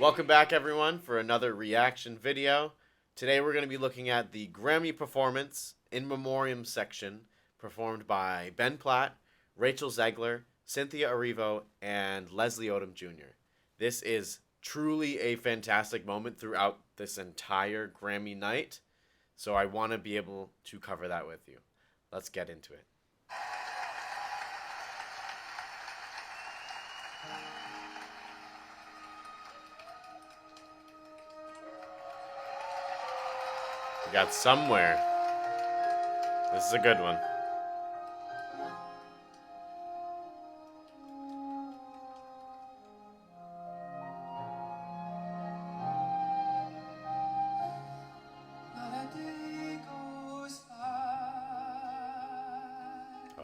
Welcome back, everyone, for another reaction video. Today we're going to be looking at the Grammy performance in memoriam section performed by Ben Platt, Rachel Zegler, Cynthia Erivo, and Leslie Odom Jr. This is truly a fantastic moment throughout this entire Grammy night, so I want to be able to cover that with you. Let's get into it. We got Somewhere. This is a good one.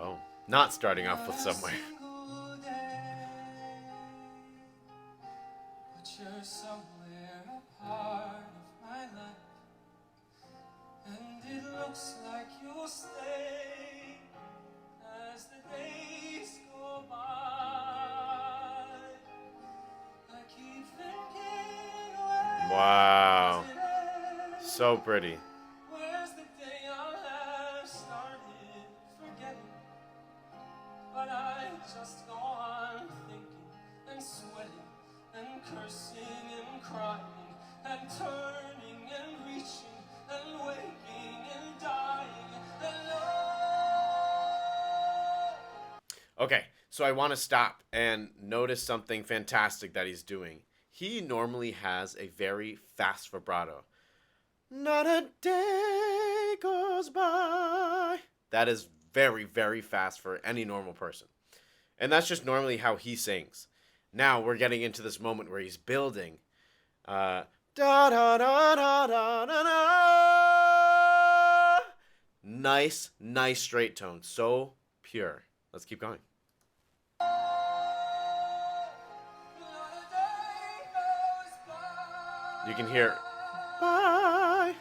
Oh, not starting off with Somewhere. You're somewhere a part of my life, and it looks like you'll stay as the days go by. I keep thinking, Wow. So pretty. where's the day I'll have started forgetting? But I just go on thinking and sweating and cursing and crying and turning and reaching and waking and dying and Okay, so I want to stop and notice something fantastic that he's doing. He normally has a very fast vibrato. Not a day goes by. That is very, very fast for any normal person. And that's just normally how he sings. Now we're getting into this moment where he's building. Da da da da da da da. Nice, nice straight tone. So pure. Let's keep going. You can hear bye.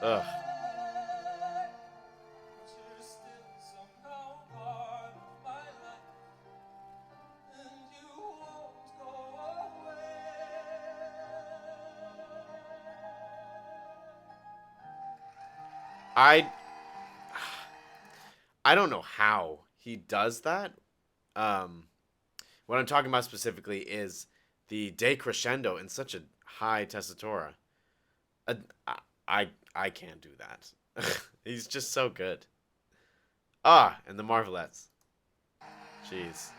Ugh. I don't know how he does that. What I'm talking about specifically is the decrescendo in such a high tessitura. I can't do that. He's just so good. And the Marvelettes. Jeez.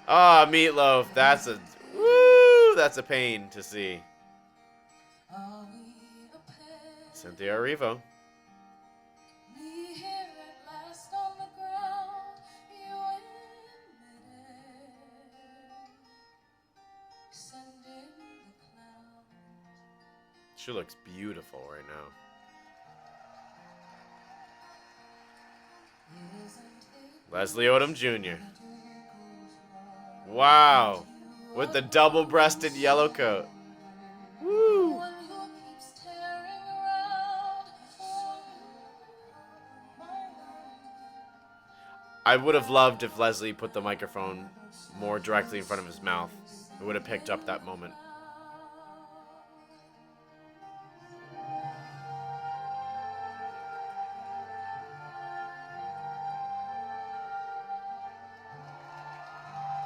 Meatloaf. That's a pain to see. Cynthia Erivo. She looks beautiful right now. Leslie Odom Jr. Wow. With the double-breasted yellow coat. Woo. I would have loved if Leslie put the microphone more directly in front of his mouth. It would have picked up that moment.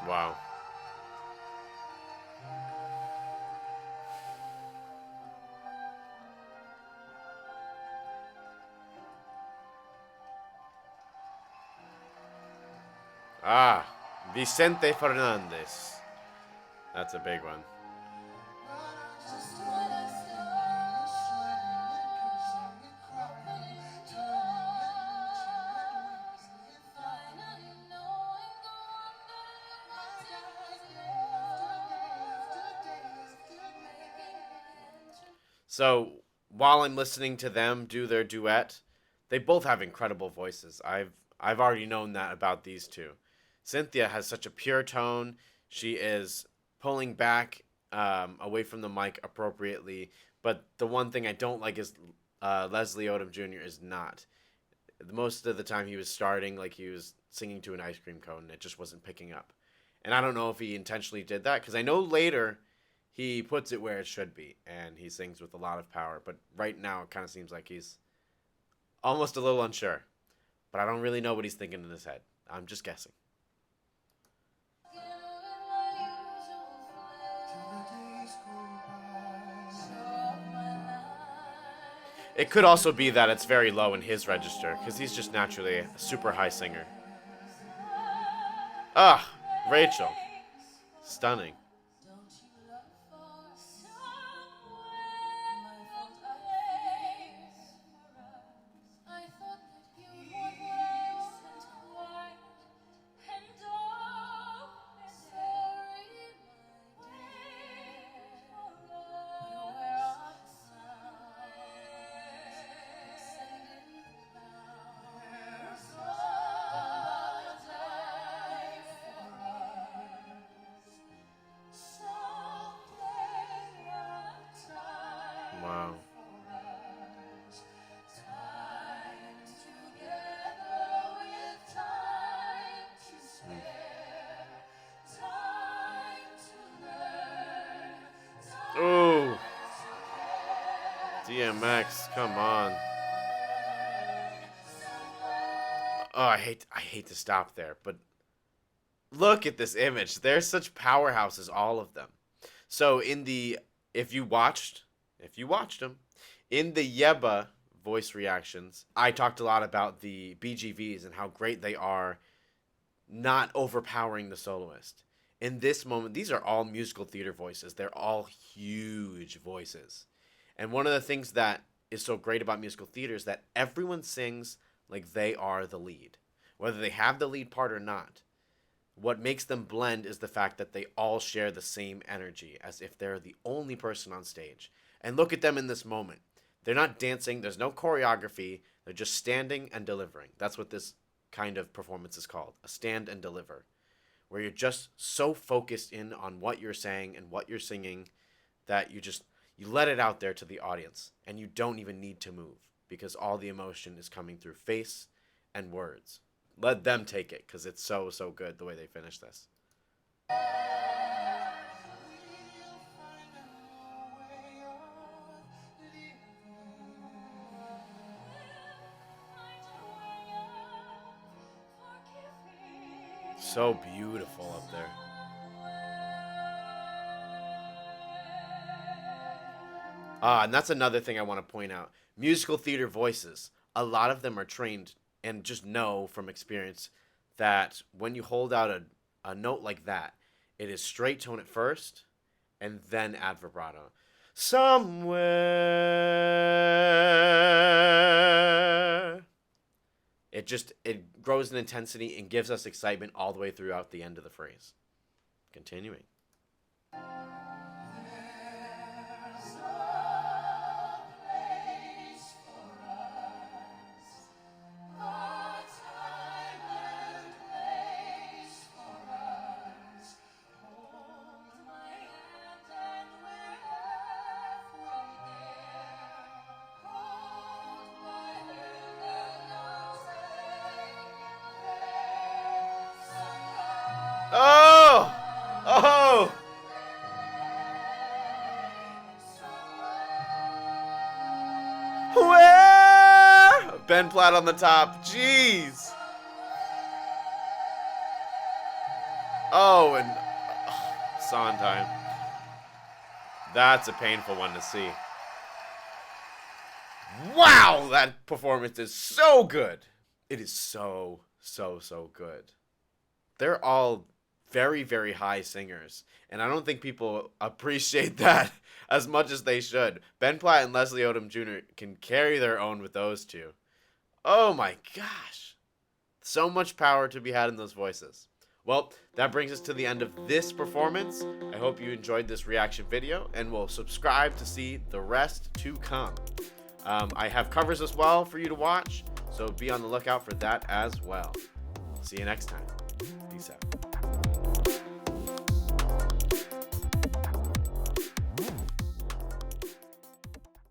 Wow. Vicente Fernandez. That's a big one. So while I'm listening to them do their duet, they both have incredible voices. I've already known that about these two. Cynthia has such a pure tone. She is pulling back away from the mic appropriately. But the one thing I don't like is Leslie Odom Jr. is not. Most of the time he was starting like he was singing to an ice cream cone and it just wasn't picking up. And I don't know if he intentionally did that, because I know later he puts it where it should be and he sings with a lot of power. But right now it kind of seems like he's almost a little unsure. But I don't really know what he's thinking in his head. I'm just guessing. It could also be that it's very low in his register, because he's just naturally a super high singer. Ah, Rachel. Stunning. Wow. Ooh. DMX, come on. Oh, I hate to stop there, but look at this image. They're such powerhouses, all of them. So in the if you watched them in the Yeba voice reactions, I talked a lot about the BGVs and how great they are, not overpowering the soloist. In this moment, these are all musical theater voices. They're all huge voices. And one of the things that is so great about musical theater is that everyone sings like they are the lead, whether they have the lead part or not. What makes them blend is the fact that they all share the same energy, as if they're the only person on stage. And look at them in this moment. They're not dancing. There's no choreography. They're just standing and delivering. That's what this kind of performance is called, a stand and deliver, where you're just so focused in on what you're saying and what you're singing that you let it out there to the audience, and you don't even need to move, because all the emotion is coming through face and words. Let them take it, because it's so good the way they finish this. So beautiful up there. And that's another thing I want to point out. Musical theater voices, a lot of them are trained and just know from experience that when you hold out a note like that, it is straight tone at first and then add vibrato. Somewhere. It grows in intensity and gives us excitement all the way throughout the end of the phrase. Continuing. Oh! Oh! Where? Ben Platt on the top. Jeez. Oh, and Sondheim. That's a painful one to see. Wow, that performance is so good. It is so good. They're all very high singers, and I don't think people appreciate that as much as they should. Ben Platt and Leslie Odom Jr. can carry their own with those two. Oh my gosh. So much power to be had in those voices. Well, that brings us to the end of this performance. I hope you enjoyed this reaction video, and will subscribe to see the rest to come. I have covers as well for you to watch, so be on the lookout for that as well. See you next time. Peace out.